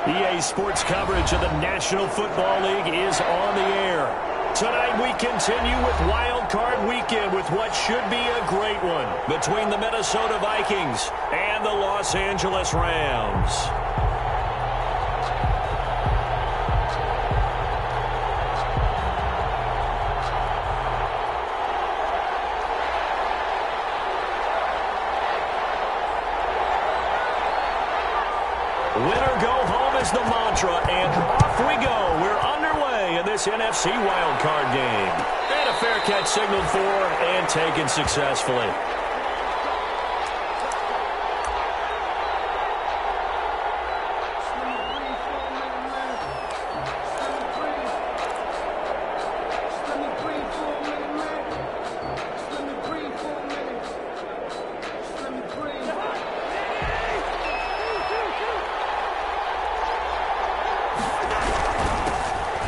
EA Sports coverage of the National Football League is on the air. Tonight we continue with Wild Card Weekend with what should be a great one between the Minnesota Vikings and the Los Angeles Rams. Winner go home is the mantra, and off we go. We're underway in this NFC wildcard game. And a fair catch signaled for and taken successfully.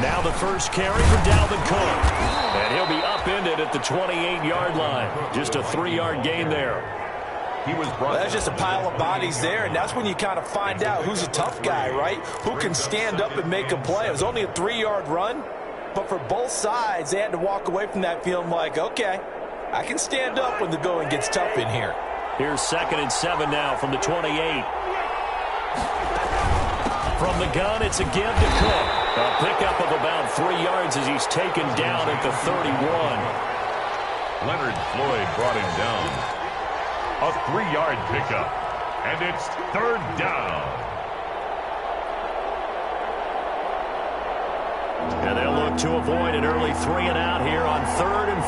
Now the first carry for Dalvin Cook. And he'll be upended at the 28-yard line. Just a 3-yard gain there. That's just a pile of bodies there, and that's when you kind of find out who's a tough guy, right? Who can stand up and make a play. It was only a 3-yard run, but for both sides, they had to walk away from that feeling like, okay, I can stand up when the going gets tough in here. Here's 2nd and 7 now from the 28. From the gun, it's a give to Cook. A pickup of about 3 yards as he's taken down at the 31. Leonard Floyd brought him down. A 3-yard pickup. And it's 3rd down. And they'll look to avoid an early 3 and out here on 3rd and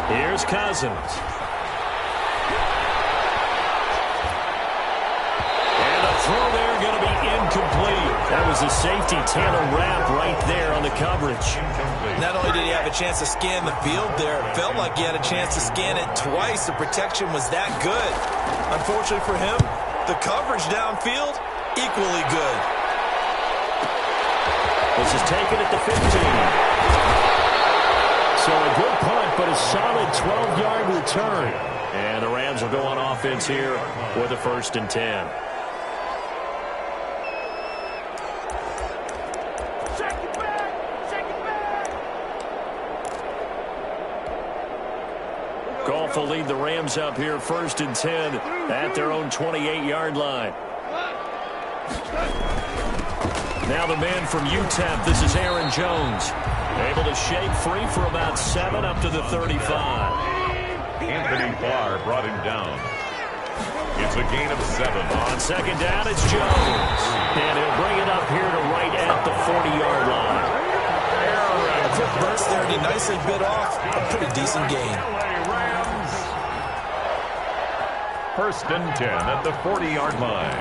4. Here's Cousins. Throw there going to be incomplete. That was a safety Taylor Rapp right there on the coverage. Not only did he have a chance to scan the field there, it felt like he had a chance to scan it twice. The protection was that good. Unfortunately for him, the coverage downfield, equally good. This is taken at the 15. So a good punt, but a solid 12-yard return. And the Rams will go on offense here with a 1st and 10. Goff will lead the Rams up here 1st and 10 at their own 28-yard line. Now the man from UTEP, this is Aaron Jones. Able to shake free for about 7 up to the 35. Anthony Barr brought him down. It's a gain of 7. On 2nd down, it's Jones. And he'll bring it up here to right at the 40-yard line. A quick burst there, and he nicely bit off a pretty decent gain. 1st and 10 at the 40-yard line.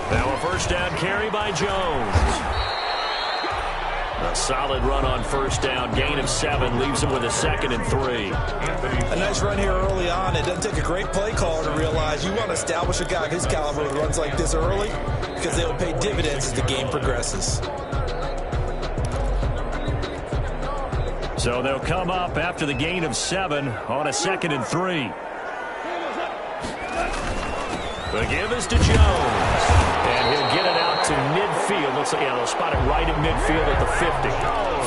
Now a 1st down carry by Jones. A solid run on 1st down. Gain of 7 leaves him with a 2nd and 3. A nice run here early on. It doesn't take a great play caller to realize you want to establish a guy of his caliber who runs like this early because they will pay dividends as the game progresses. So they'll come up after the gain of 7 on a 2nd and 3. The give is to Jones. And he'll get it out to midfield. Looks like they'll spot it right at midfield at the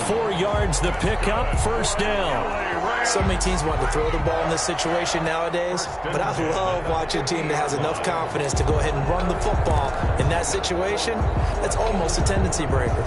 50. 4 yards the pickup, 1st down. So many teams want to throw the ball in this situation nowadays, but I love watching a team that has enough confidence to go ahead and run the football in that situation. That's almost a tendency breaker.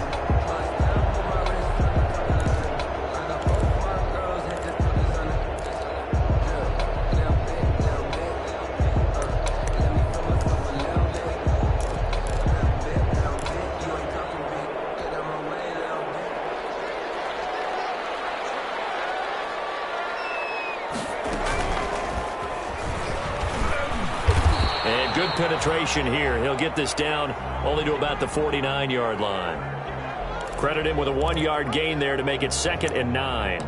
And good penetration here. He'll get this down only to about the 49-yard line. Credit him with a 1-yard gain there to make it 2nd and 9.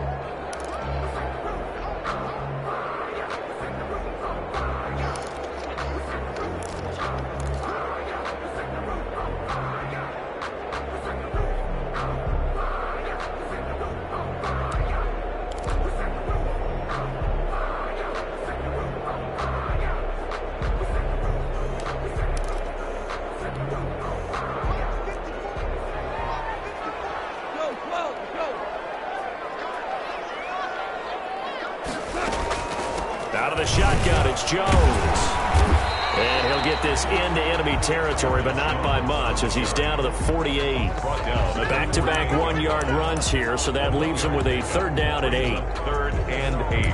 Out of the shotgun, it's Jones. And he'll get this into enemy territory, but not by much, as he's down to the 48. Back-to-back one-yard runs here, so that leaves him with a third down at 8. 3rd and 8.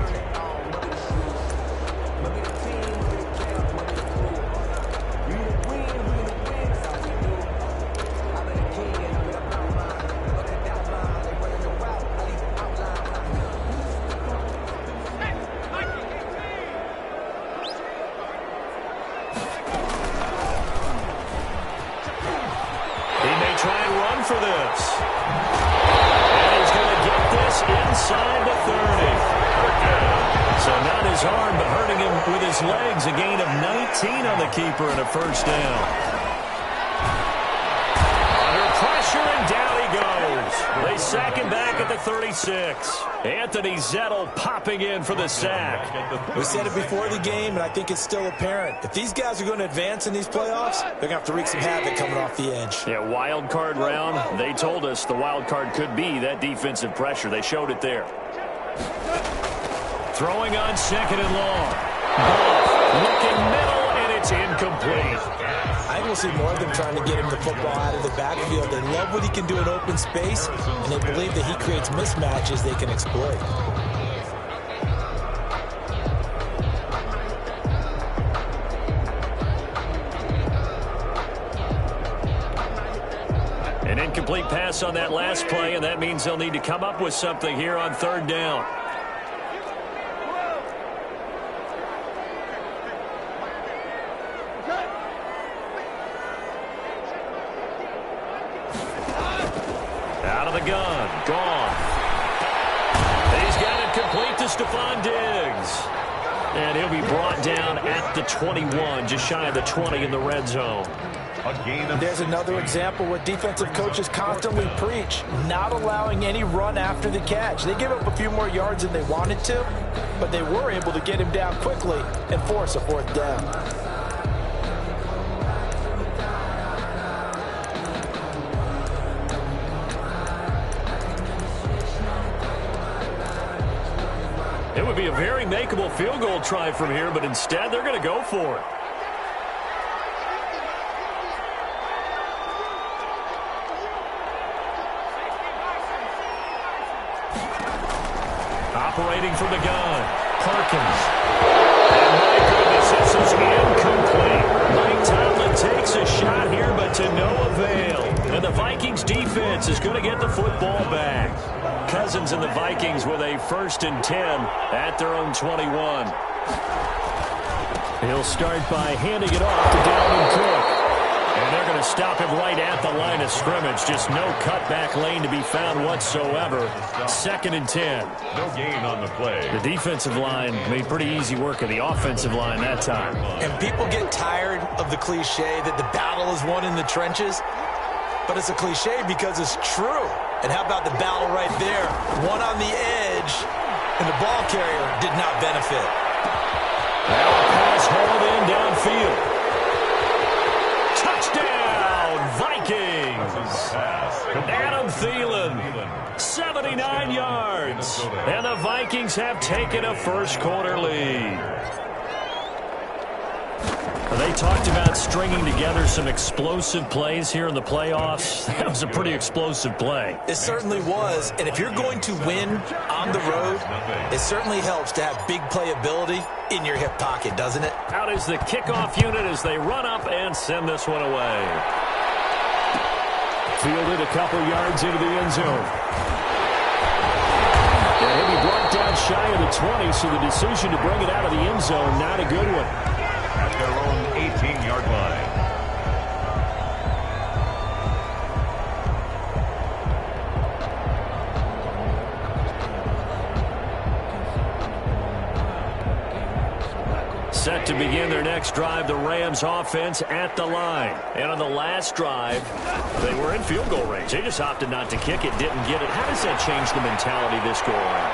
Inside the 30. So not his arm, but hurting him with his legs. A gain of 19 on the keeper and a first down. Under pressure, and down he goes. They sack him back at the 36. Anthony Zettel popping in for the sack. We said it before the game, and I think it's still apparent. If these guys are going to advance in these playoffs, they're going to have to wreak some havoc coming off the edge. Yeah, wild card round. They told us the wild card could be that defensive pressure. They showed it there. Throwing on 2nd and long. Ball looking middle, and it's incomplete. I think we'll see more of them trying to get him the football out of the backfield. They love what he can do in open space, and they believe that he creates mismatches they can exploit. An incomplete pass on that last play, and that means they'll need to come up with something here on 3rd down. Out of the gun. Gone. He's got it complete to Stephon Diggs. And he'll be brought down at the 21, just shy of the 20 in the red zone. There's another example where defensive coaches constantly preach, not allowing any run after the catch. They give up a few more yards than they wanted to, but they were able to get him down quickly and force a 4th down. It would be a very makeable field goal try from here, but instead they're going to go for it. Operating from the gun, Perkins. And my goodness, this is incomplete. Mike Tomlin takes a shot here, but to no avail. And the Vikings defense is going to get the football back. Cousins and the Vikings with a 1st and 10 at their own 21. He'll start by handing it off to Dalvin Cook. And they're going to stop him right at the line of scrimmage. Just no cutback lane to be found whatsoever. 2nd and 10. No gain on the play. The defensive line made pretty easy work of the offensive line that time. And people get tired of the cliche that the battle is won in the trenches. But it's a cliche because it's true. And how about the battle right there? One on the edge, and the ball carrier did not benefit. Now a pass hauled in downfield. Touchdown, Vikings! Adam Thielen, 79 yards. And the Vikings have taken a first-quarter lead. They talked about stringing together some explosive plays here in the playoffs. That was a pretty explosive play. It certainly was. And if you're going to win on the road, it certainly helps to have big playability in your hip pocket, doesn't it? Out is the kickoff unit as they run up and send this one away. Fielded a couple yards into the end zone. And he'll be brought down shy of the 20, so the decision to bring it out of the end zone, not a good one. At their own 18-yard line. Set to begin their next drive, the Rams offense at the line. And on the last drive, they were in field goal range. They just opted not to kick it, didn't get it. How does that change the mentality this go around?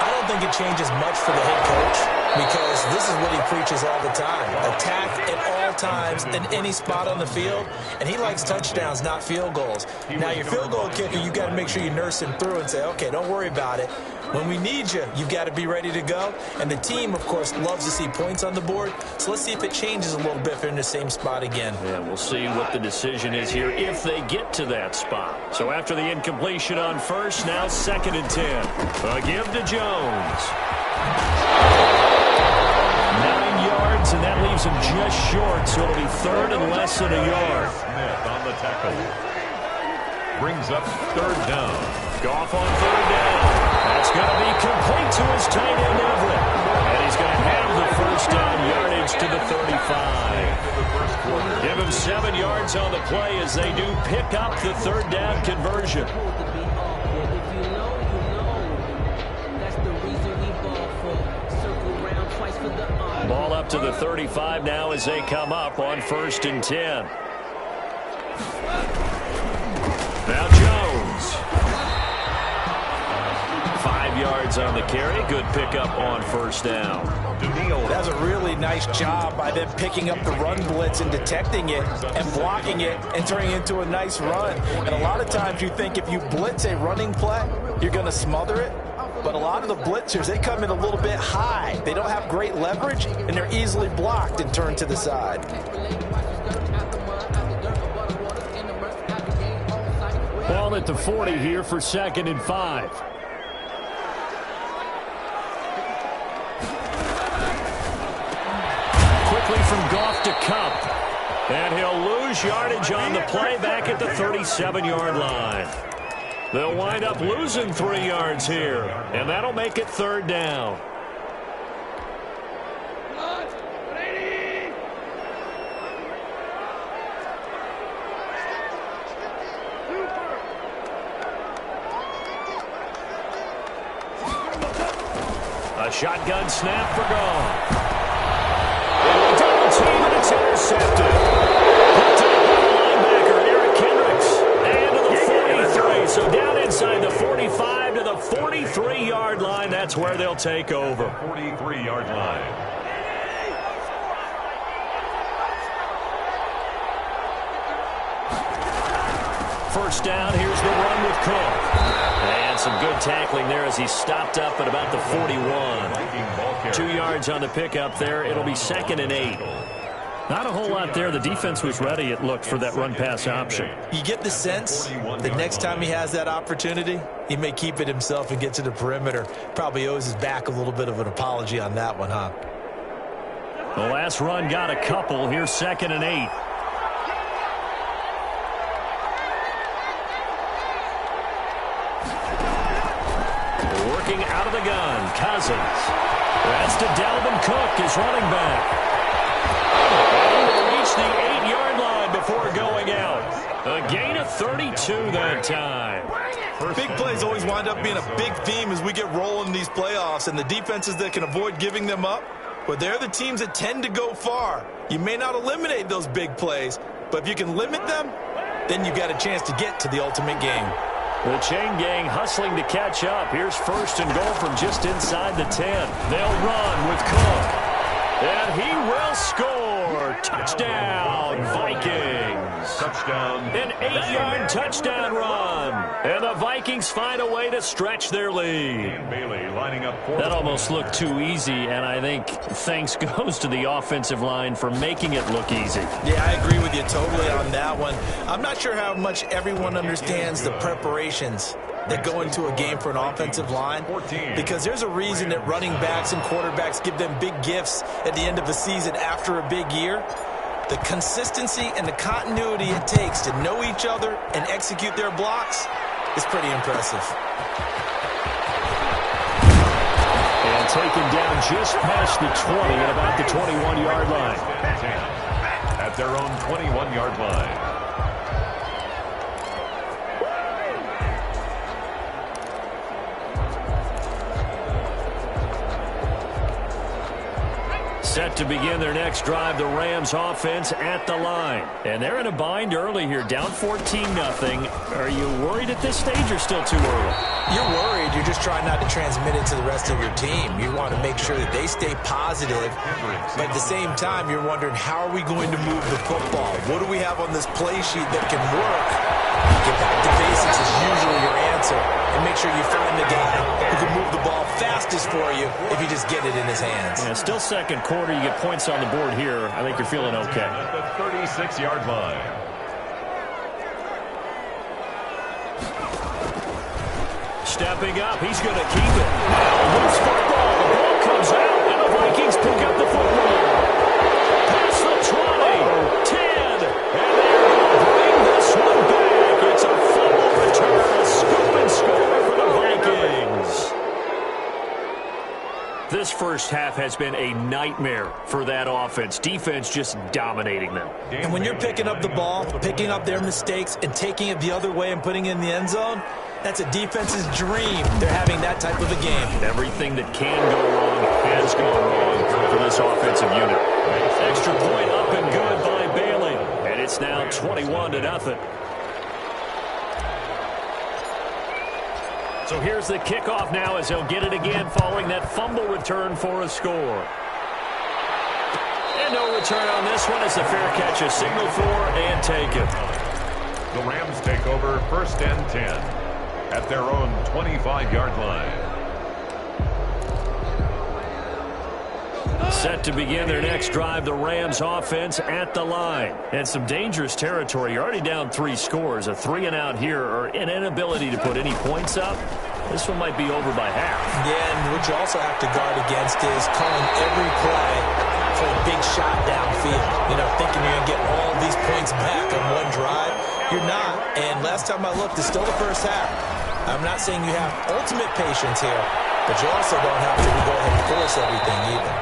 I don't think it changes much for the head coach because this is what he preaches all the time. Attack at all times in any spot on the field, and he likes touchdowns, not field goals. Now, your field goal kicker, you got to make sure you nurse him through and say, okay, don't worry about it. When we need you, you've got to be ready to go. And the team, of course, loves to see points on the board. So let's see if it changes a little bit if they're in the same spot again. Yeah, we'll see what the decision is here if they get to that spot. So after the incompletion on first, now 2nd and 10. A give to Jones. 9 yards, and that leaves him just short. So it'll be 3rd and less than a yard. Smith on the tackle. Brings up 3rd down. Goff on 3rd down. That's going to be complete to his tight end, Everett. And he's going to have the 1st down yardage to the 35. Give him 7 yards on the play as they do pick up the 3rd down conversion. Ball up to the 35 now as they come up on 1st and 10. Now Jones. 5 yards on the carry. Good pickup on 1st down. That's a really nice job by them picking up the run blitz and detecting it and blocking it and turning it into a nice run. And a lot of times you think if you blitz a running play, you're going to smother it. But a lot of the blitzers, they come in a little bit high. They don't have great leverage, and they're easily blocked and turned to the side. Ball at the 40 here for 2nd and 5. Quickly from Goff to Kupp. And he'll lose yardage on the play back at the 37-yard line. They'll wind up losing 3 yards here, and that'll make it 3rd down. A shotgun snap for Goff. Double team, and it's intercepted. So down inside the 45 to the 43-yard line. That's where they'll take over. 43-yard line. First down, here's the run with Cook. And some good tackling there as he stopped up at about the 41. 2 yards on the pickup there. It'll be 2nd and 8. Not a whole lot there. The defense was ready, it looked, for that run-pass option. You get the sense that next time he has that opportunity, he may keep it himself and get to the perimeter. Probably owes his back a little bit of an apology on that one, huh? The last run got a couple. Here's 2nd and 8. Working out of the gun, Cousins. That's to Dalvin Cook, his running back. And they reach the 8-yard line before going out. A gain of 32 that time. Big plays always wind up being a big theme as we get rolling in these playoffs, and the defenses that can avoid giving them up, but they're the teams that tend to go far. You may not eliminate those big plays, but if you can limit them, then you got a chance to get to the ultimate game. The chain gang hustling to catch up. Here's 1st and goal from just inside the 10. They'll run with Cook. And he will score. Touchdown, Vikings. Touchdown. An 8-yard touchdown run. And the Vikings find a way to stretch their lead. Bailey lining up for that almost looked too easy, and I think thanks goes to the offensive line for making it look easy. Yeah, I agree with you totally on that one. I'm not sure how much everyone understands the preparations that go into a game for an offensive line, because there's a reason that running backs and quarterbacks give them big gifts at the end of a season after a big year. The consistency and the continuity it takes to know each other and execute their blocks is pretty impressive. And taken down just past the 20 at about the 21-yard line. At their own 21-yard line. Set to begin their next drive, the Rams offense at the line. And they're in a bind early here, down 14-0. Are you worried at this stage or still too early? You're worried. You're just trying not to transmit it to the rest of your team. You want to make sure that they stay positive. But at the same time, you're wondering, how are we going to move the football? What do we have on this play sheet that can work? Get back to basics is usually your answer. And make sure you find the guy who can move the ball fastest for you if you just get it in his hands. Yeah, still second quarter. You get points on the board here. I think you're feeling okay. At the 36-yard line. Stepping up, he's going to keep it. Loose football, the ball comes out, and the Vikings pick up the football. Past the 20, 10, and they're going to bring this one back. It's a fumble return, a scoop and score for the Vikings. This first half has been a nightmare for that offense. Defense just dominating them. And when you're picking up the ball, picking up their mistakes, and taking it the other way and putting it in the end zone, that's a defense's dream. They're having that type of a game. Everything that can go wrong has gone wrong for this offensive unit. Extra point up and good by Bailey. And it's now 21-0. So here's the kickoff now as he'll get it again following that fumble return for a score. And no return on this one as the fair catch is signaled for and taken. The Rams take over 1st and 10 at their own 25-yard line. Set to begin their next drive, the Rams offense at the line. And some dangerous territory. You're already down 3 scores. A 3-and-out here or an inability to put any points up. This one might be over by half. Yeah, and what you also have to guard against is calling every play for a big shot downfield. You know, thinking you're going to get all these points back on one drive. You're not. And last time I looked, it's still the first half. I'm not saying you have ultimate patience here, but you also don't have to go ahead and force everything either.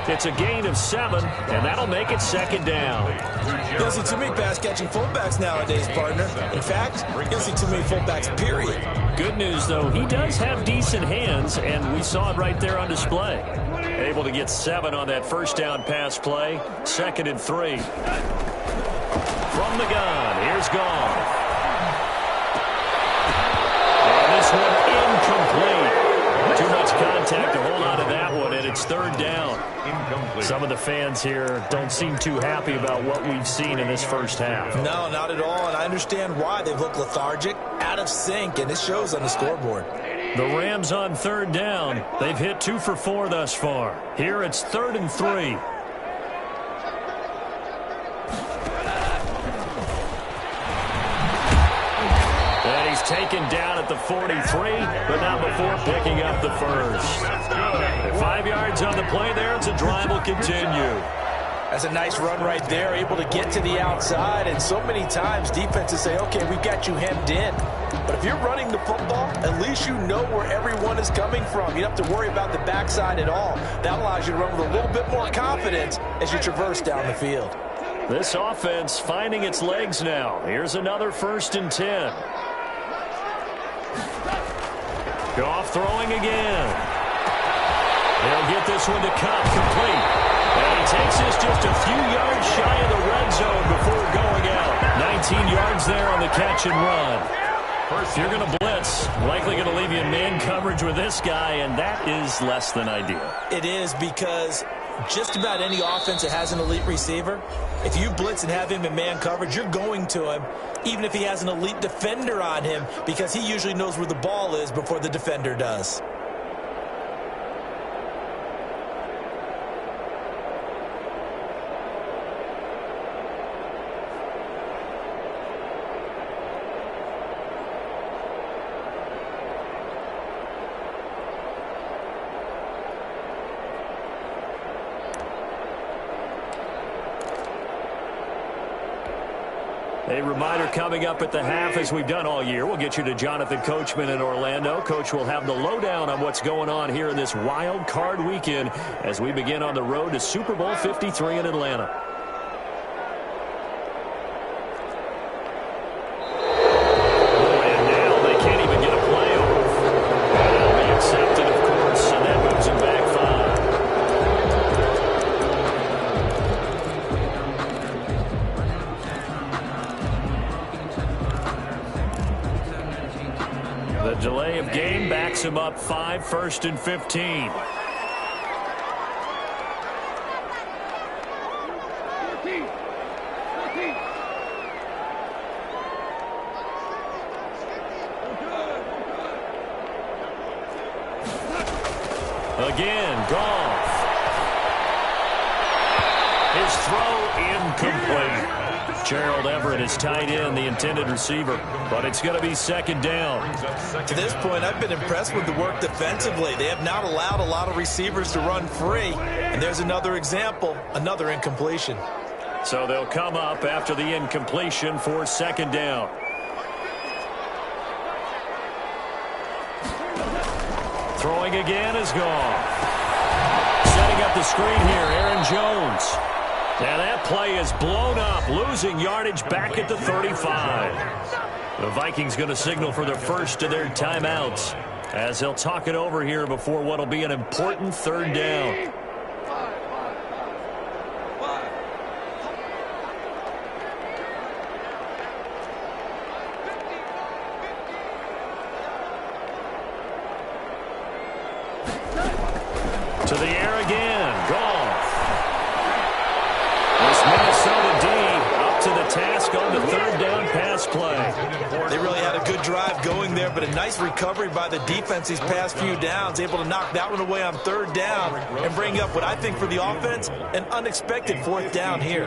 It's a gain of 7, and that'll make it 2nd down. You don't see too many pass-catching fullbacks nowadays, partner. In fact, you don't see too many fullbacks, period. Good news, though, he does have decent hands, and we saw it right there on display. Able to get 7 on that first down pass play. 2nd and 3. From the gun, here's Gone. And this one incomplete. Too much contact to hold on to that one, and it's 3rd down. Incomplete. Some of the fans here don't seem too happy about what we've seen in this first half. No, not at all, and I understand why. They've looked lethargic, out of sync, and it shows on the scoreboard. The Rams on 3rd down. They've hit 2 for 4 thus far. Here it's 3rd and 3. And he's taken down at the 43, but not before picking up the first. 5 yards on the play there. It's a drive will continue. That's a nice run right there, able to get to the outside, and so many times defenses say, okay, we've got you hemmed in. But if you're running the football, at least you know where everyone is coming from. You don't have to worry about the backside at all. That allows you to run with a little bit more confidence as you traverse down the field. This offense finding its legs now. Here's another 1st and 10. Goff throwing again. They'll get this one to Cup complete. And he takes this just a few yards shy of the red zone before going out. 19 yards there on the catch and run. First, you're going to blitz. Likely going to leave you in man coverage with this guy, and that is less than ideal. It is, because just about any offense that has an elite receiver, if you blitz and have him in man coverage, you're going to him, even if he has an elite defender on him, because he usually knows where the ball is before the defender does. A reminder coming up at the half, as we've done all year. We'll get you to Jonathan Coachman in Orlando. Coach will have the lowdown on what's going on here in this wild card weekend as we begin on the road to Super Bowl 53 in Atlanta. him up 5, 1st and 15. Again, Goff. His throw incomplete. Gerald Everett is tied in, the intended receiver, but it's going to be 2nd down. To this point, I've been impressed with the work defensively. They have not allowed a lot of receivers to run free, and there's another example, another incompletion. So they'll come up after the incompletion for 2nd down. Throwing again is gone. Setting up the screen here, Aaron Jones. And that play is blown up, losing yardage back at the 35. The Vikings going to signal for their first of their timeouts as they'll talk it over here before what will be an important 3rd down. To the air again, Goff. This Minnesota D up to the task on the 3rd down pass play. They really had a good drive going there, but a nice recovery by the defense these past few downs, able to knock that one away on 3rd down and bring up what I think for the offense, an unexpected 4th down here.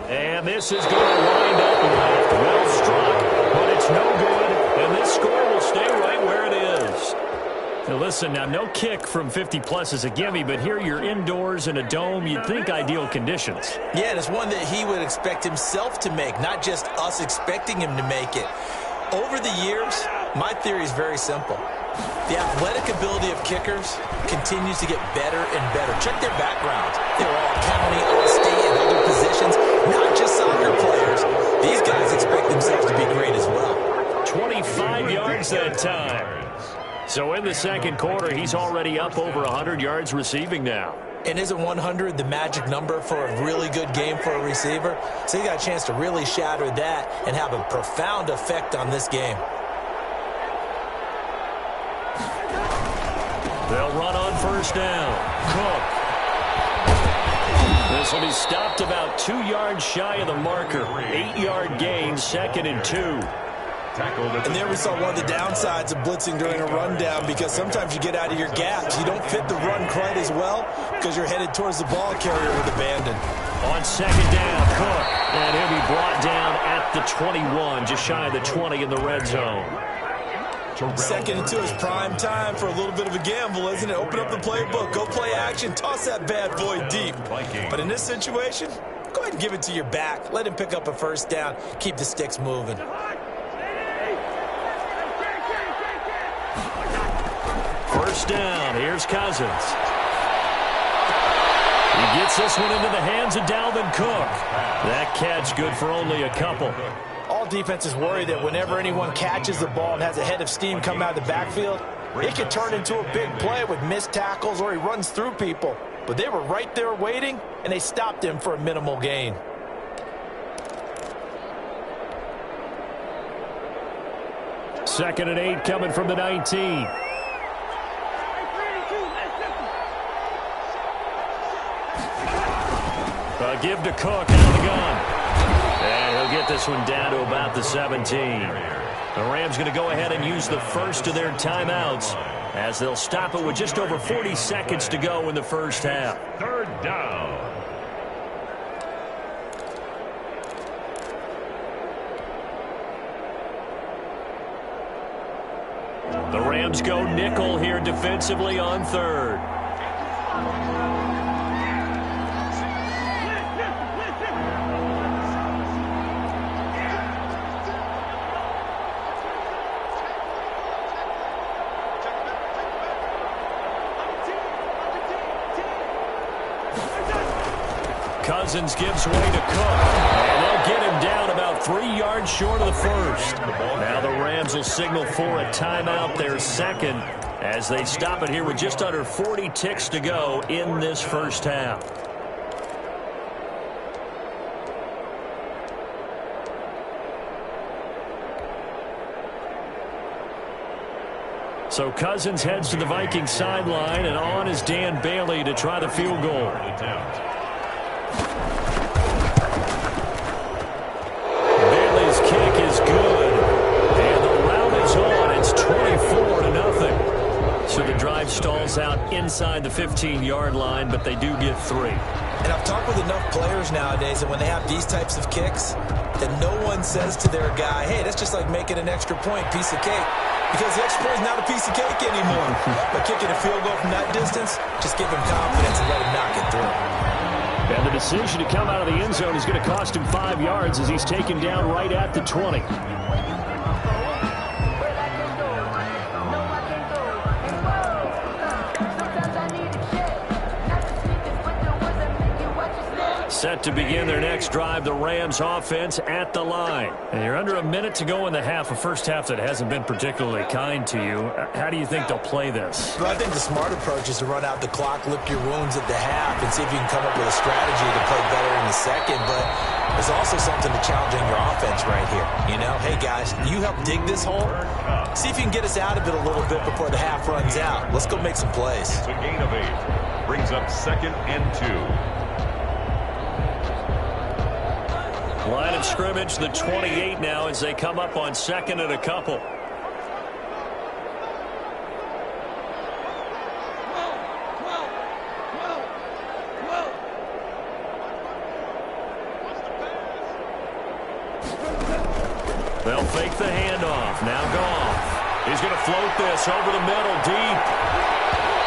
And this is going to wind up left. Well struck, but it's no good, and this score will stay right where it is. Now listen, now no kick from 50-plus is a gimme, but here you're indoors in a dome. You'd think ideal conditions. Yeah, and it's one that he would expect himself to make, not just us expecting him to make it. Over the years, my theory is very simple. The athletic ability of kickers continues to get better and better. Check their backgrounds. They were all county, all state, and other positions, not just soccer players. These guys expect themselves to be great as well. 25 yards that time. So in the 2nd quarter, he's already up over 100 yards receiving now. And isn't 100 the magic number for a really good game for a receiver? So he got a chance to really shatter that and have a profound effect on this game. They'll run on 1st down. Cook. This will be stopped about 2 yards shy of the marker. 8-yard gain, 2nd and 2. And there we saw one of the downsides of blitzing during a rundown, because sometimes you get out of your gaps. You don't fit the run quite as well because you're headed towards the ball carrier with abandon. On 2nd down, Cook. And he'll be brought down at the 21, just shy of the 20 in the red zone. 2nd and 2 is prime time for a little bit of a gamble, isn't it? Open up the playbook, go play action, toss that bad boy deep. But in this situation, go ahead and give it to your back. Let him pick up a 1st down. Keep the sticks moving. 1st down. Here's Cousins. He gets this one into the hands of Dalvin Cook. That catch good for only a couple. All defenses worry that whenever anyone catches the ball and has a head of steam come out of the backfield, it could turn into a big play with missed tackles or he runs through people. But they were right there waiting, and they stopped him for a minimal gain. Second and 8 coming from the 19. Give to Cook out of the gun. And he'll get this one down to about the 17. The Rams going to go ahead and use the first of their timeouts as they'll stop it with just over 40 seconds to go in the first half. 3rd down. The Rams go nickel here defensively on 3rd. Cousins gives way to Cook, and they'll get him down about 3 yards short of the first. Now the Rams will signal for a timeout, their 2nd, as they stop it here with just under 40 ticks to go in this first half. So Cousins heads to the Vikings sideline, and on is Dan Bailey to try the field goal. Bailey's kick is good, and the route is on. It's 24-0. So the drive stalls out inside the 15-yard line, but they do get 3. And I've talked with enough players nowadays that when they have these types of kicks, that no one says to their guy, hey, that's just like making an extra point, piece of cake. Because the extra point is not a piece of cake anymore. But kicking a field goal from that distance, just give him confidence and let him knock it through. And the decision to come out of the end zone is going to cost him 5 yards as he's taken down right at the 20. Set to begin their next drive, the Rams offense at the line. And you're under a minute to go in the half, a first half that hasn't been particularly kind to you. How do you think they'll play this? Well, I think the smart approach is to run out the clock, lick your wounds at the half, and see if you can come up with a strategy to play better in the second. But there's also something to challenging your offense right here. You know, hey, guys, you help dig this hole. See if you can get us out of it a little bit before the half runs out. Let's go make some plays. It's a gain of 8. Brings up 2nd and 2. Line of scrimmage, the 28 now as they come up on 2nd and a couple. They'll fake the handoff. Now Goff. He's going to float this over the middle deep.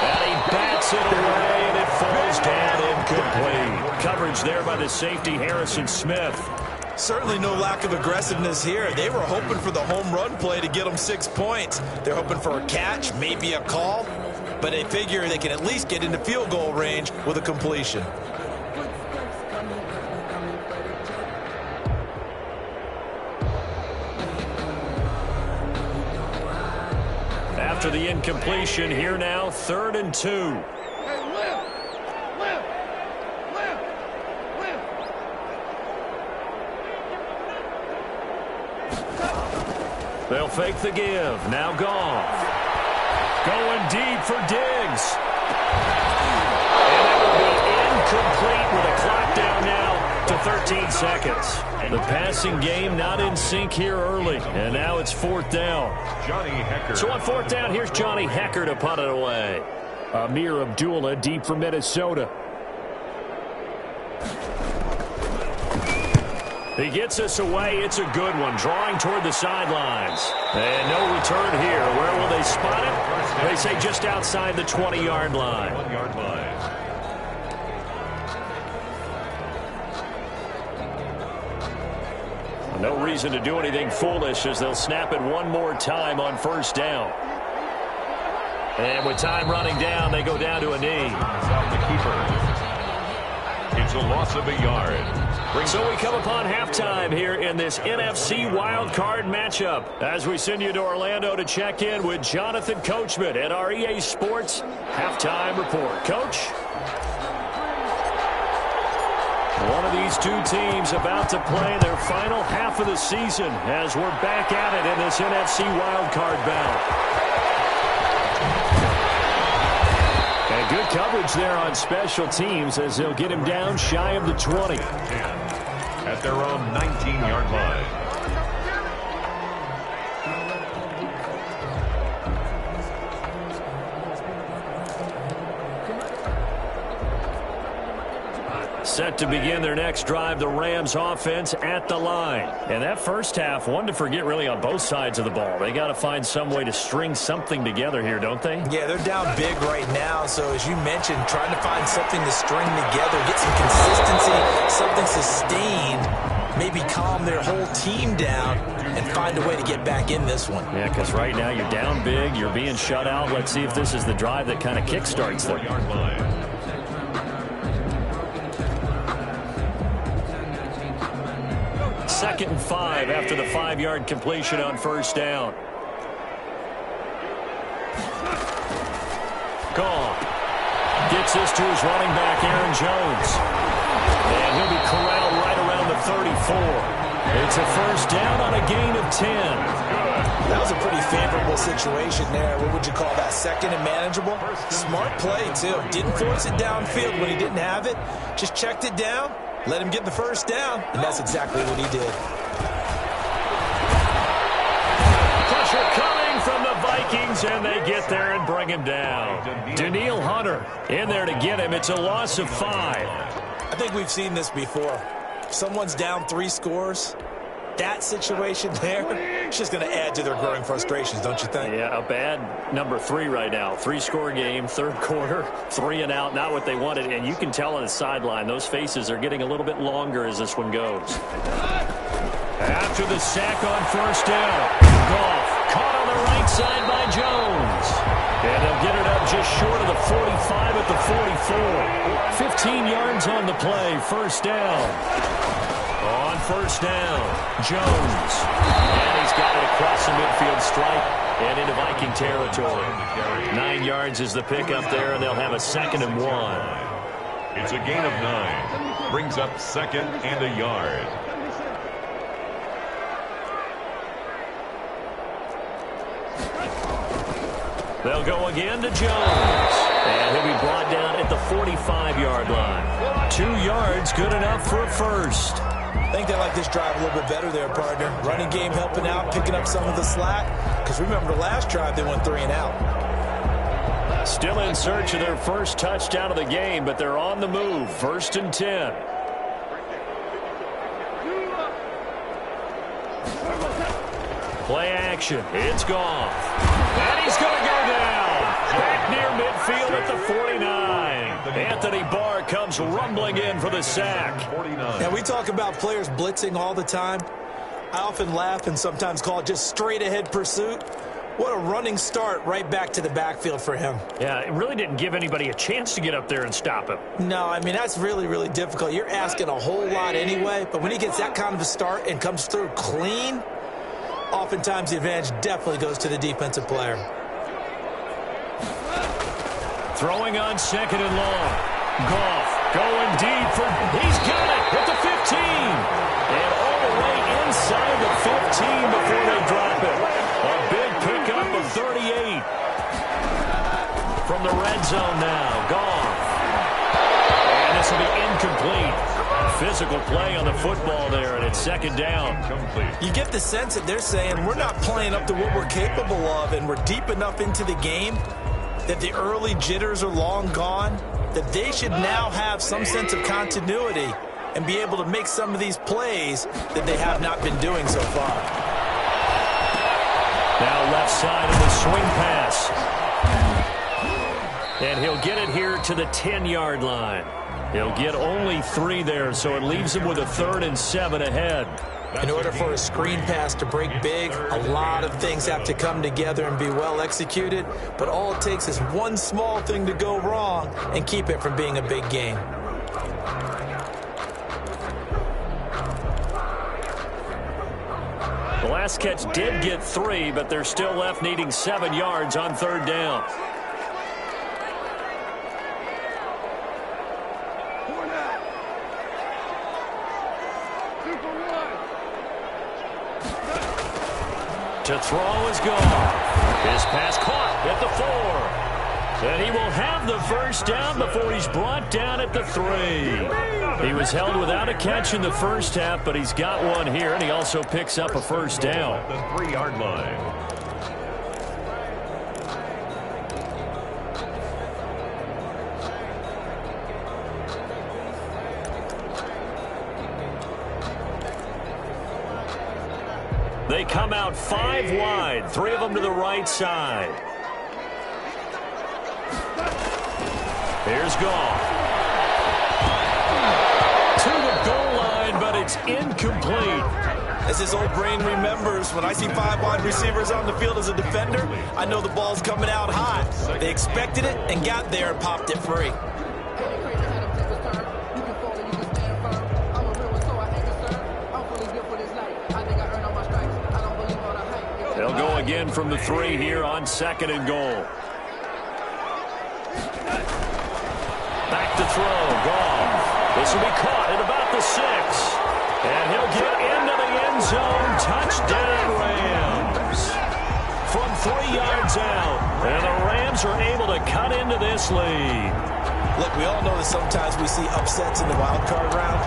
And he bats it away, and it falls down incomplete. Coverage there by the safety, Harrison Smith. Certainly no lack of aggressiveness here. They were hoping for the home run play to get them 6 points. They're hoping for a catch, maybe a call, but they figure they can at least get into field goal range with a completion. After the incompletion, here now, 3rd and 2. They'll fake the give. Now Goff. Going deep for Diggs. And that will be incomplete with a clock down now to 13 seconds. The passing game not in sync here early. And now it's 4th down. Johnny Hecker. So on 4th down, here's Johnny Hecker to punt it away. Amir Abdullah deep for Minnesota. He gets us away. It's a good one. Drawing toward the sidelines. And no return here. Where will they spot it? They say just outside the 20-yard line. 1-yard line. No reason to do anything foolish as they'll snap it one more time on 1st down. And with time running down, they go down to a knee. Out the keeper. It's a loss of a yard. So we come upon halftime here in this NFC wildcard matchup as we send you to Orlando to check in with Jonathan Coachman at our EA Sports Halftime Report. Coach? One of these two teams about to play their final half of the season as we're back at it in this NFC wildcard bout. And good coverage there on special teams as they'll get him down shy of the 20. At their own 19-yard line. Set to begin their next drive, the Rams offense at the line. And that first half, one to forget really on both sides of the ball. They got to find some way to string something together here, don't they? Yeah, they're down big right now. So as you mentioned, trying to find something to string together, get some consistency, something sustained, maybe calm their whole team down and find a way to get back in this one. Yeah, because right now you're down big, you're being shut out. Let's see if this is the drive that kind of kickstarts them. 4-yard line. Second and 5 after the 5-yard completion on 1st down. Goff gets this to his running back, Aaron Jones. And he'll be corralled right around the 34. It's a first down on a gain of 10. That was a pretty favorable situation there. What would you call that? Second and manageable? Smart play, too. Didn't force it downfield when he didn't have it. Just checked it down, let him get the first down, and that's exactly what he did. Pressure coming from the Vikings, and they get there and bring him down. Danielle Hunter in there to get him. It's a loss of 5. I think we've seen this before. Someone's down 3 scores. That situation there, it's just going to add to their growing frustrations, don't you think? Yeah, a bad number 3 right now. 3-score game, third quarter, 3 and out, not what they wanted. And you can tell on the sideline, those faces are getting a little bit longer as this one goes. After the sack on first down, Goff caught on the right side by Jones. And they'll get it up just short of the 45 at the 44. 15 yards on the play, first down. On first down, Jones. And he's got it across the midfield stripe and into Viking territory. 9 yards is the pickup there, and they'll have a 2nd and 1. It's a gain of 9. Brings up 2nd and a yard. They'll go again to Jones. And he'll be brought down at the 45-yard line. 2 yards, good enough for a first. I think they like this drive a little bit better there, partner. Running game helping out, picking up some of the slack. Because remember, the last drive, they went 3 and out. Still in search of their first touchdown of the game, but they're on the move. 1st and 10. Play action. It's Goff. And he's going to go down. Back near midfield at the 49. Anthony Barr comes rumbling in for the sack. Now, we talk about players blitzing all the time. I often laugh and sometimes call it just straight-ahead pursuit. What a running start right back to the backfield for him. Yeah, it really didn't give anybody a chance to get up there and stop him. No, I mean, that's really, really difficult. You're asking a whole lot anyway, but when he gets that kind of a start and comes through clean, oftentimes the advantage definitely goes to the defensive player. Throwing on 2nd and long. Goff going deep for, he's got it at the 15. And all the way inside the 15 before they drop it. A big pickup of 38. From the red zone now, Goff. And this will be incomplete. Physical play on the football there, and it's 2nd down. You get the sense that they're saying we're not playing up to what we're capable of, and we're deep enough into the game that the early jitters are long gone, that they should now have some sense of continuity and be able to make some of these plays that they have not been doing so far. Now left side of the swing pass. And he'll get it here to the 10-yard line. He'll get only 3 there, so it leaves him with a 3rd and 7 ahead. In order for a screen pass to break big, a lot of things have to come together and be well executed, but all it takes is one small thing to go wrong and keep it from being a big game. The last catch did get 3, but they're still left needing 7 yards on 3rd down. To throw is gone. His pass caught at the 4. And he will have the first down before he's brought down at the 3. He was held without a catch in the first half, but he's got one here, and he also picks up a first down. At the 3-yard line. They come out 5 wide, 3 of them to the right side. Here's Goff. To the goal line, but it's incomplete. As his old brain remembers, when I see 5 wide receivers on the field as a defender, I know the ball's coming out hot. They expected it and got there and popped it free. They'll go again from the 3 here on 2nd and goal. Back to throw. Goff. This will be caught at about the 6. And he'll get into the end zone. Touchdown, Rams. From 3 yards out. And the Rams are able to cut into this lead. Look, we all know that sometimes we see upsets in the wild card round.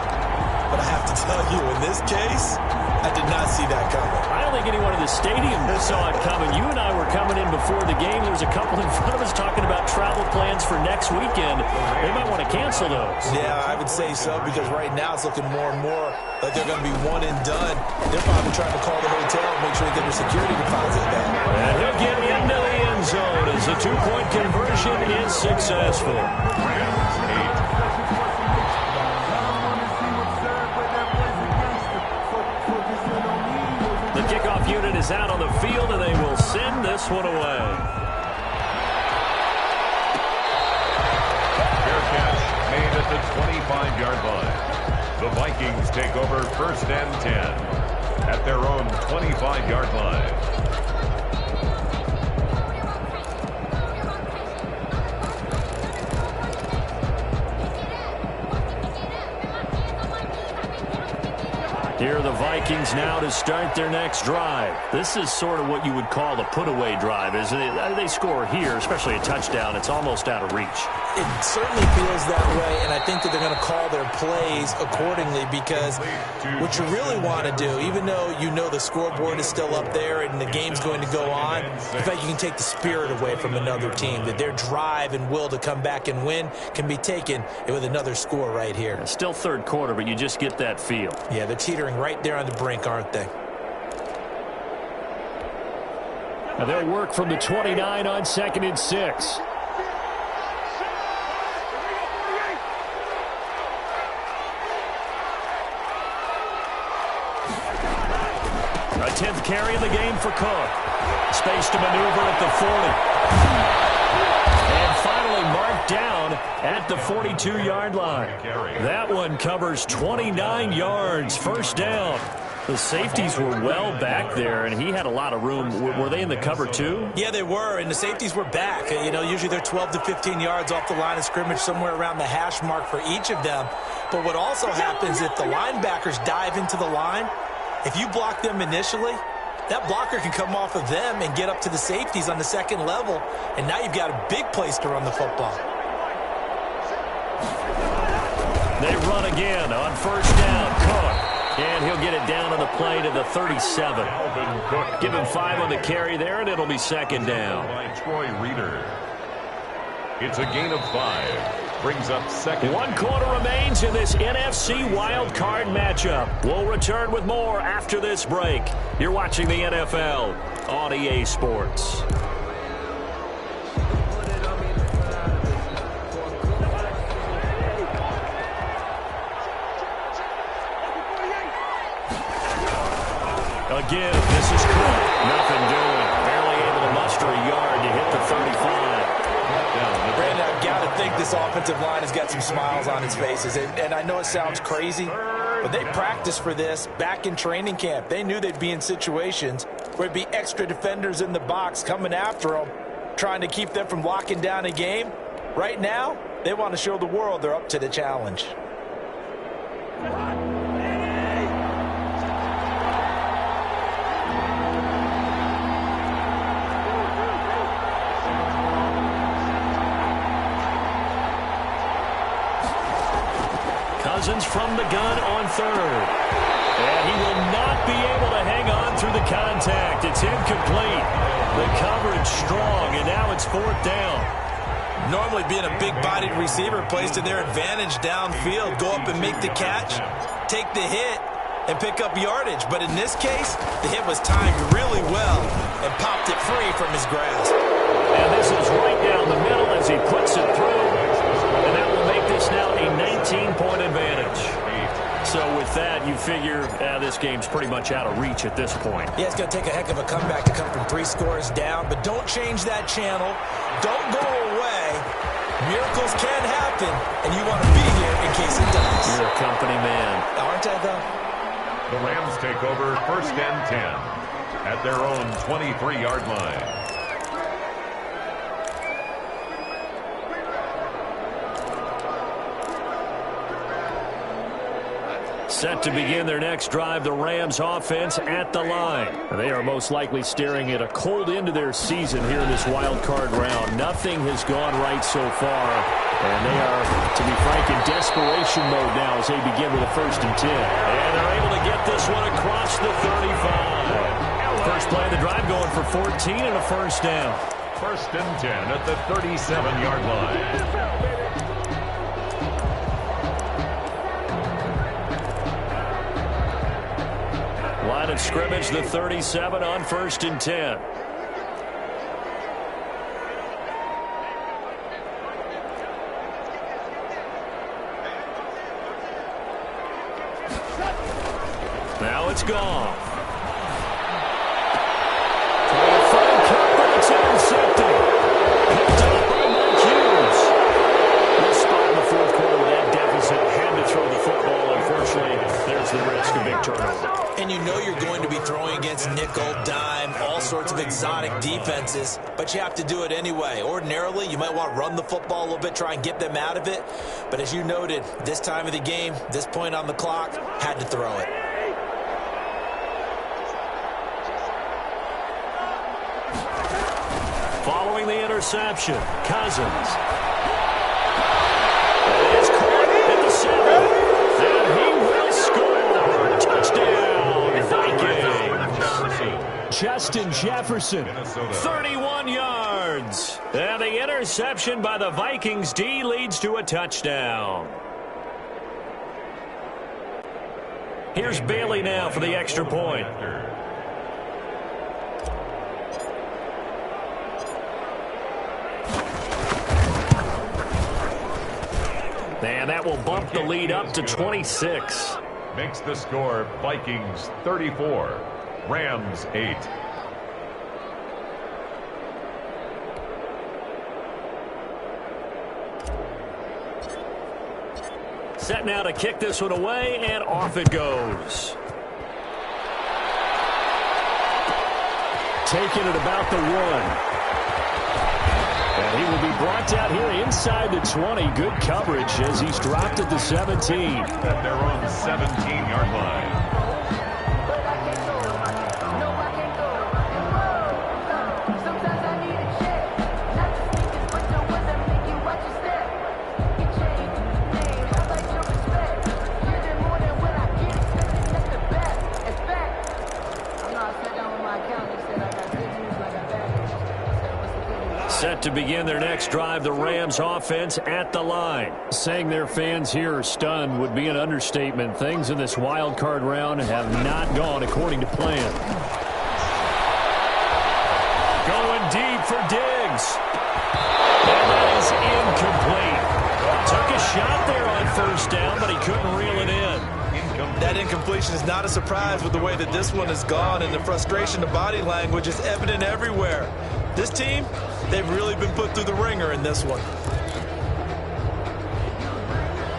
But I have to tell you, in this case, I did not see that coming. I don't think anyone in the stadium saw it coming. You and I were coming in before the game. There was a couple in front of us talking about travel plans for next weekend. They might want to cancel those. Yeah, I would say so, because right now it's looking more and more like they're going to be one and done. They're probably trying to call the hotel and make sure they get their security deposit back. And he'll get into the end zone as the two-point conversion is successful. The kickoff unit is out on the field, and they will send this one away. Fair catch made at the 25-yard line. The Vikings take over 1st and 10 at their own 25-yard line. Here are the Vikings now to start their next drive. This is sort of what you would call a put-away drive, isn't it? They score here, especially a touchdown. It's almost out of reach. It certainly feels that way, and I think that they're going to call their plays accordingly, because what you really want to do, even though you know the scoreboard is still up there and the game's going to go on, in fact, you can take the spirit away from another team, that their drive and will to come back and win can be taken with another score right here. Still third quarter, but you just get that feel. Yeah, they're teetering right there on the brink, aren't they? Now they'll work from the 29 on 2nd and 6. A 10th carry in the game for Cook. Space to maneuver at the 40. And finally marked down at the 42-yard line. That one covers 29 yards. First down. The safeties were well back there, and he had a lot of room. Were they in the cover too? Yeah, they were, and the safeties were back. You know, usually they're 12 to 15 yards off the line of scrimmage, somewhere around the hash mark for each of them. But what also happens if the linebackers dive into the line, if you block them initially, that blocker can come off of them and get up to the safeties on the second level, and now you've got a big place to run the football. They run again on first down. Cook. And he'll get it down on the play to the 37. Give him 5 on the carry there, and it'll be second down. By Troy Reader. It's a gain of 5. Brings up second. 1 quarter remains in this NFC wild card matchup. We'll return with more after this break. You're watching the NFL on EA Sports. Again, this is Cook. Nothing doing. Barely able to muster a yard to hit the 35. Brandon, I've got to think this offensive line has got some smiles on its faces. And I know it sounds crazy, but they practiced for this back in training camp. They knew they'd be in situations where it'd be extra defenders in the box coming after them, trying to keep them from locking down a game. Right now, they want to show the world they're up to the challenge. Cousins from the gun on third. And he will not be able to hang on through the contact. It's incomplete. The coverage strong, and now it's 4th down. Normally being a big-bodied receiver plays to their advantage downfield. Go up and make the catch, take the hit, and pick up yardage. But in this case, the hit was timed really well and popped it free from his grasp. And this is right down the middle as he puts it through. And that will make this now a 19-point advantage. So with that, you figure this game's pretty much out of reach at this point. Yeah, it's going to take a heck of a comeback to come from 3 scores down. But don't change that channel. Don't go away. Miracles can happen, and you want to be here in case it does. You're a company man. Aren't I, though? The Rams take over 1st and 10 at their own 23-yard line. Set to begin their next drive, the Rams offense at the line. They are most likely staring at a cold end to their season here in this wild card round. Nothing has gone right so far, and they are, to be frank, in desperation mode now as they begin with a 1st and 10. And they're able to get this one across the 35. First play of the drive going for 14 and a 1st down. 1st and 10 at the 37-yard line. Line of scrimmage, the 37 on 1st and 10. Now it's gone. Trying to find cover, it's intercepted. Picked up by Mike Hughes. This spot in the 4th quarter with that deficit, had to throw the football. Unfortunately, there's the risk of big turnover. And you know you're going to be throwing against nickel, dime, all sorts of exotic defenses, but you have to do it anyway. Ordinarily, you might want to run the football a little bit, try and get them out of it. But as you noted, this time of the game, this point on the clock, had to throw it. Following the interception, Cousins. It is caught at the 7. And he will score. Touchdown, Vikings. Justin Jefferson, 31 yards. And the interception by the Vikings D leads to a touchdown. Here's Bailey now for the extra point. And that will bump the lead up to 26. Makes the score Vikings 34, Rams 8. Set now to kick this one away, and off it goes. Taking it about the 1. And he will be brought down here inside the 20. Good coverage as he's dropped at the 17. At their own 17-yard line. Set to begin their next drive, the Rams offense at the line. Saying their fans here are stunned would be an understatement. Things in this wild card round have not gone according to plan. Going deep for Diggs. And that is incomplete. Took a shot there on 1st down, but he couldn't reel it in. That incompletion is not a surprise with the way that this one has gone, and the frustration, the body language is evident everywhere. This team, they've really been put through the ringer in this one.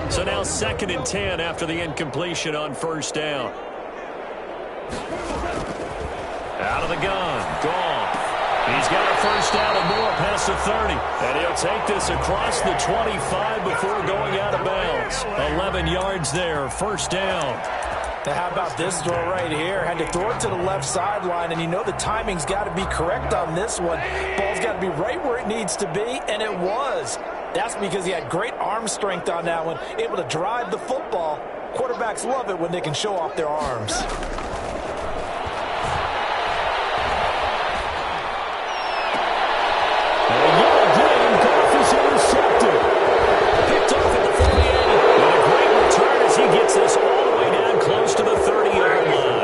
So now 2nd and 10 after the incompletion on 1st down. Out of the gun. Gone. He's got a 1st down and more past the 30. And he'll take this across the 25 before going out of bounds. 11 yards there. 1st down. Now, how about this throw right here? Had to throw it to the left sideline, and you know the timing's got to be correct on this one. Ball's got to be right where it needs to be, and it was. That's because he had great arm strength on that one, able to drive the football. Quarterbacks love it when they can show off their arms. And yet again, Goff is intercepted. Picked off at the 48. And a great return as he gets this all the way down close to the 30-yard line.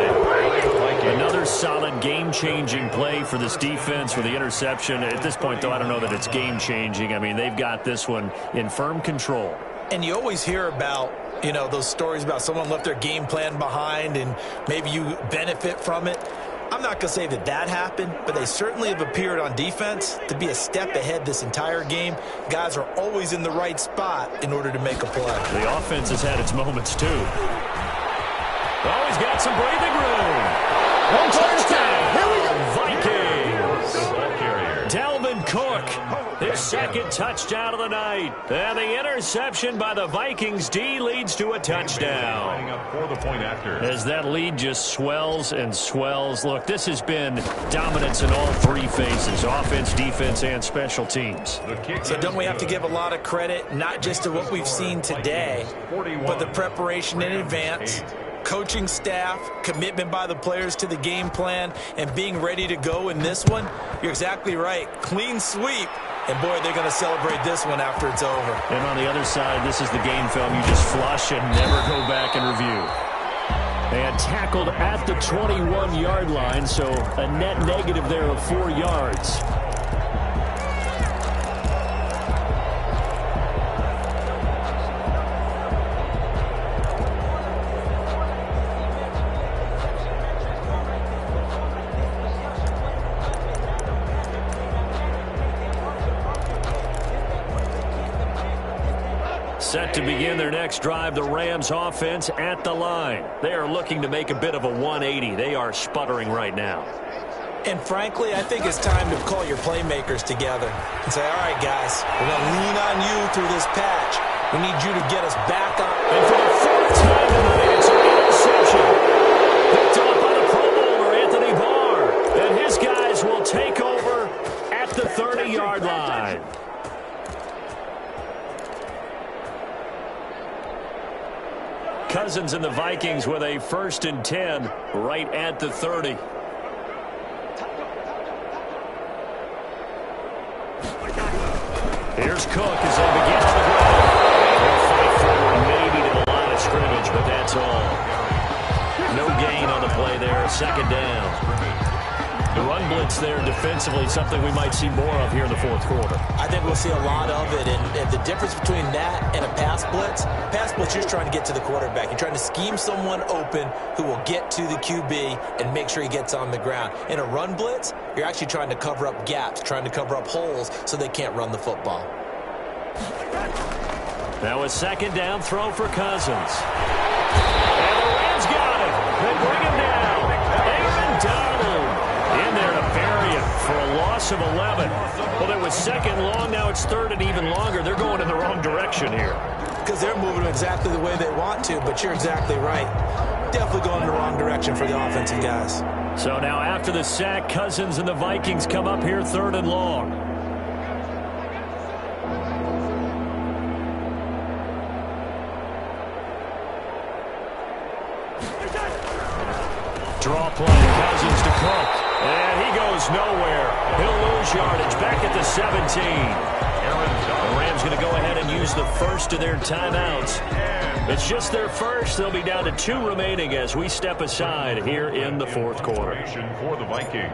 Another solid game-changing play for this defense with the interception. At this point, though, I don't know that it's game-changing. I mean, they've got this one in firm control. And you always hear about, you know, those stories about someone left their game plan behind and maybe you benefit from it. I'm not going to say that that happened, but they certainly have appeared on defense to be a step ahead this entire game. Guys are always in the right spot in order to make a play. The offense has had its moments, too. Oh, he's got some breathing room. One touchdown. Here we go. Vikings. Dalvin Cook His second touchdown of the night. And the interception by the Vikings D leads to a touchdown. Up for the point after. As that lead just swells and swells. Look, this has been dominance in all three phases, offense, defense, and special teams. So don't we have to give a lot of credit, not just to what we've seen today, but the preparation in advance, coaching staff, commitment by the players to the game plan, and being ready to go in this one? You're exactly right. Clean sweep. And, boy, they're going to celebrate this one after it's over. And on the other side, this is the game film you just flush and never go back and review. And tackled at the 21-yard line, so a net negative there of 4 yards. Set to begin their next drive, the Rams offense at the line. They are looking to make a bit of a 180. They are sputtering right now. And frankly, I think it's time to call your playmakers together and say, all right, guys, we're going to lean on you through this patch. We need you to get us back on. And for the fourth time tonight, it's an interception. Picked up by the Pro Bowler, Anthony Barr. And his guys will take over at the 30-yard line. Cousins and the Vikings with a 1st and 10 right at the 30. Here's Cook as they begin on the ground. They'll fight forward maybe to the line of scrimmage, but that's all. No gain on the play there. 2nd down. The run blitz there defensively, something we might see more of here in the 4th quarter. I think we'll see a lot of it, and the difference between that and a pass blitz, you're just trying to get to the quarterback. You're trying to scheme someone open who will get to the QB and make sure he gets on the ground. In a run blitz, you're actually trying to cover up gaps, trying to cover up holes so they can't run the football. Now a 2nd down throw for Cousins. And the Rams got it. They bring him down. Aaron Donald in there to bury him for a loss of 11. Well, it was 2nd long. Now it's 3rd and even longer. They're going in the wrong direction here. Because they're moving exactly the way they want to, but you're exactly right. Definitely going in the wrong direction for the offensive guys. So now after the sack, Cousins and the Vikings come up here 3rd and long. Draw play, Cousins to Cook. And he goes nowhere. He'll lose yardage back at the 17. The Rams going to go ahead and use the first of their timeouts. It's just their first. They'll be down to 2 remaining as we step aside here in the 4th quarter. For the Vikings.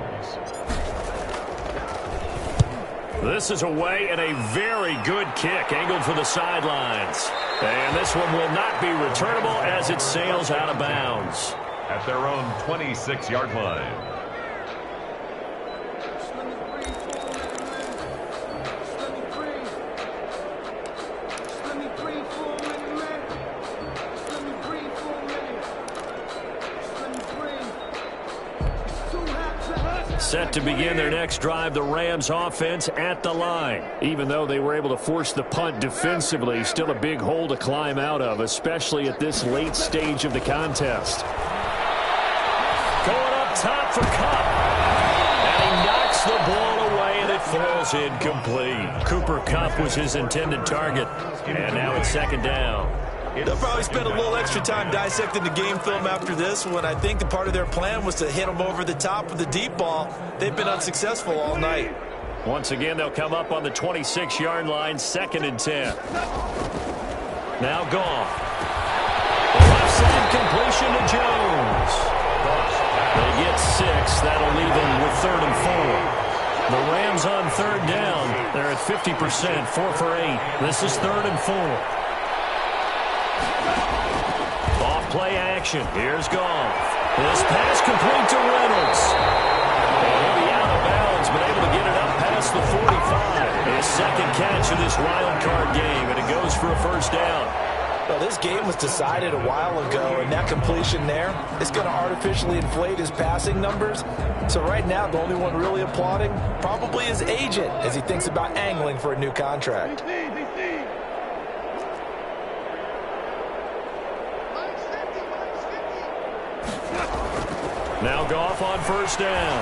This is away and a very good kick angled for the sidelines. And this one will not be returnable as it sails out of bounds. At their own 26-yard line. Set to begin their next drive, the Rams offense at the line. Even though they were able to force the punt defensively, still a big hole to climb out of, especially at this late stage of the contest. Going up top for Kupp. And he knocks the ball away, and it falls incomplete. Cooper Kupp was his intended target. And now it's 2nd down. They'll probably spend a little extra time dissecting the game film after this one. I think the part of their plan was to hit them over the top with the deep ball. They've been unsuccessful all night. Once again, they'll come up on the 26-yard line, 2nd and 10. Now Goff. Left side completion to Jones. They get 6. That'll leave them with 3rd and 4. The Rams on 3rd down. They're at 50%, 4 for 8. This is 3rd and 4. Play action. Here's Goff. This pass complete to Reynolds. And he'll be out of bounds, but able to get it up past the 45. His 2nd catch of this wild card game, and it goes for a 1st down. Well, this game was decided a while ago, and that completion there is going to artificially inflate his passing numbers. So right now, the only one really applauding probably his agent as he thinks about angling for a new contract. Now Goff on first down.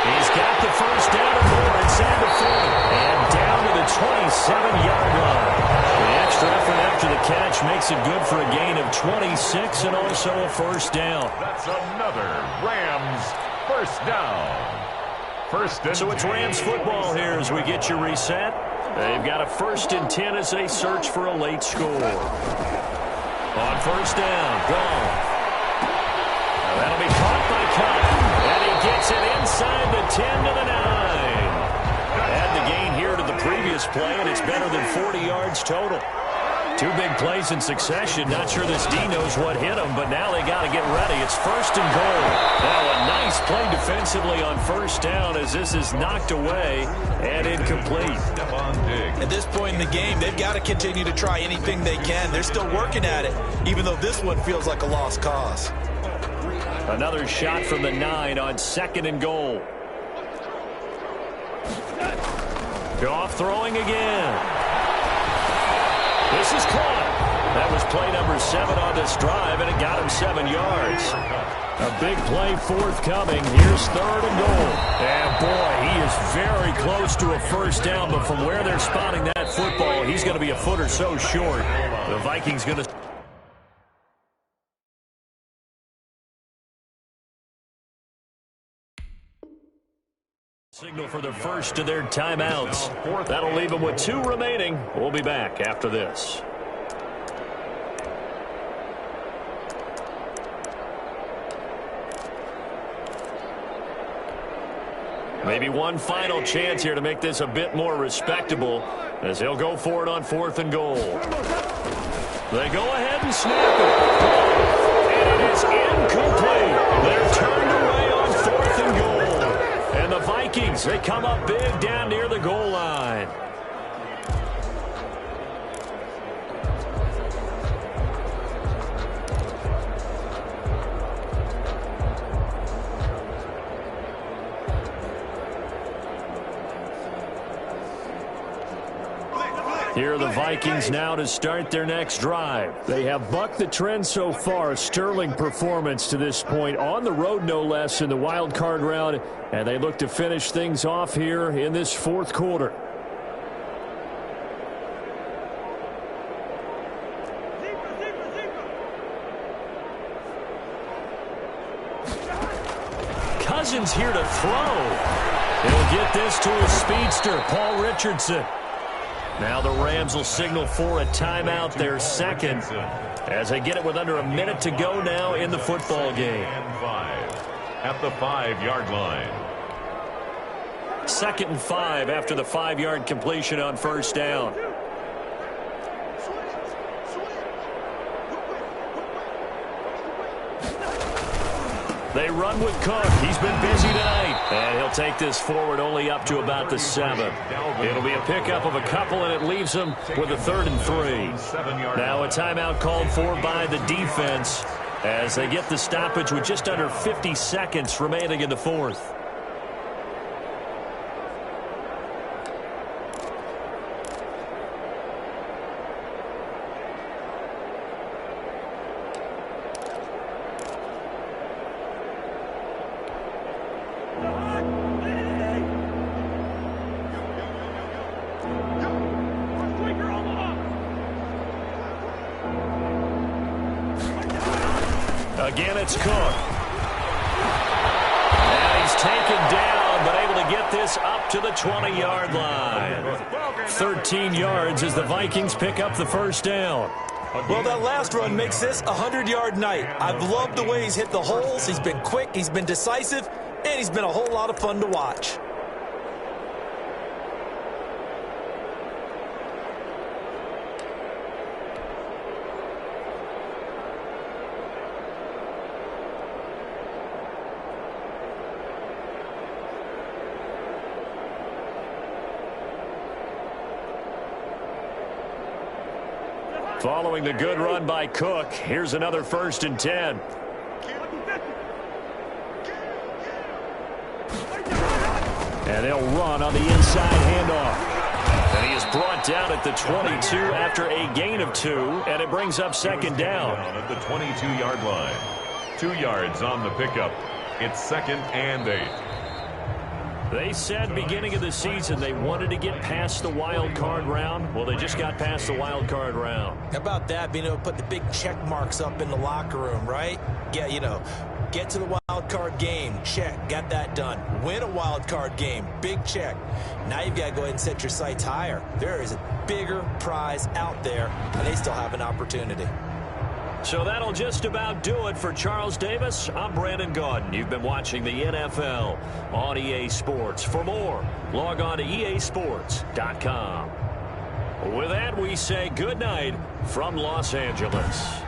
He's got the first down and more inside the 40. And down to the 27-yard line. The extra effort after the catch makes it good for a gain of 26 and also a first down. That's another Rams first down. So it's Rams football here as we get you reset. They've got a 1st and 10 as they search for a late score. On first down, Goff. That'll be caught by Cup. And he gets it inside the 10 to the 9. Add the gain here to the previous play, and it's better than 40 yards total. 2 big plays in succession. Not sure this D knows what hit him, but now they got to get ready. It's 1st and goal. Now a nice play defensively on first down as this is knocked away and incomplete. At this point in the game, they've got to continue to try anything they can. They're still working at it, even though this one feels like a lost cause. Another shot from the 9 on 2nd and goal. Goff throwing again. This is caught. That was play number 7 on this drive, and it got him 7 yards. A big play forthcoming. Here's 3rd and goal. And boy, he is very close to a first down, but from where they're spotting that football, he's going to be a foot or so short. The Vikings going to... signal for the first of their timeouts. That'll leave them with 2 remaining. We'll be back after this. Maybe one final chance here to make this a bit more respectable as they'll go for it on 4th and goal. They go ahead and snap it. And it is incomplete. They're turned away on 4th and goal. And the Vikings, they come up big down near the goal line. Here are the Vikings now to start their next drive. They have bucked the trend so far. A sterling performance to this point. On the road, no less, in the wild card round. And they look to finish things off here in this 4th quarter. Cousins here to throw. He'll get this to his speedster, Paul Richardson. Now the Rams will signal for a timeout, their 2nd, as they get it with under a minute to go now in the football game. And 5 at the 5-yard line. 2nd and 5 after the 5-yard completion on first down. They run with Cook. He's been busy tonight. And he'll take this forward only up to about the 7. It'll be a pickup of a couple, and it leaves them with a 3rd and 3. Now a timeout called for by the defense as they get the stoppage with just under 50 seconds remaining in the 4th. Again, it's Cook. And he's taken down, but able to get this up to the 20-yard line. 13 yards as the Vikings pick up the first down. Well, that last run makes this a 100-yard night. I've loved the way he's hit the holes. He's been quick, he's been decisive, and he's been a whole lot of fun to watch. Following the good run by Cook, here's another 1st and 10. And they'll run on the inside handoff. And he is brought down at the 22 after a gain of 2, and it brings up 2nd down. At the 22-yard line. 2 yards on the pickup. It's 2nd and 8. They said beginning of the season they wanted to get past the wild card round. Well, they just got past the wild card round. How about that, being able to put the big check marks up in the locker room, right? Get to the wild card game, check, got that done. Win a wild card game, big check. Now you've got to go ahead and set your sights higher. There is a bigger prize out there, and they still have an opportunity. So that'll just about do it for Charles Davis. I'm Brandon Gaudin. You've been watching the NFL on EA Sports. For more, log on to easports.com. With that, we say good night from Los Angeles.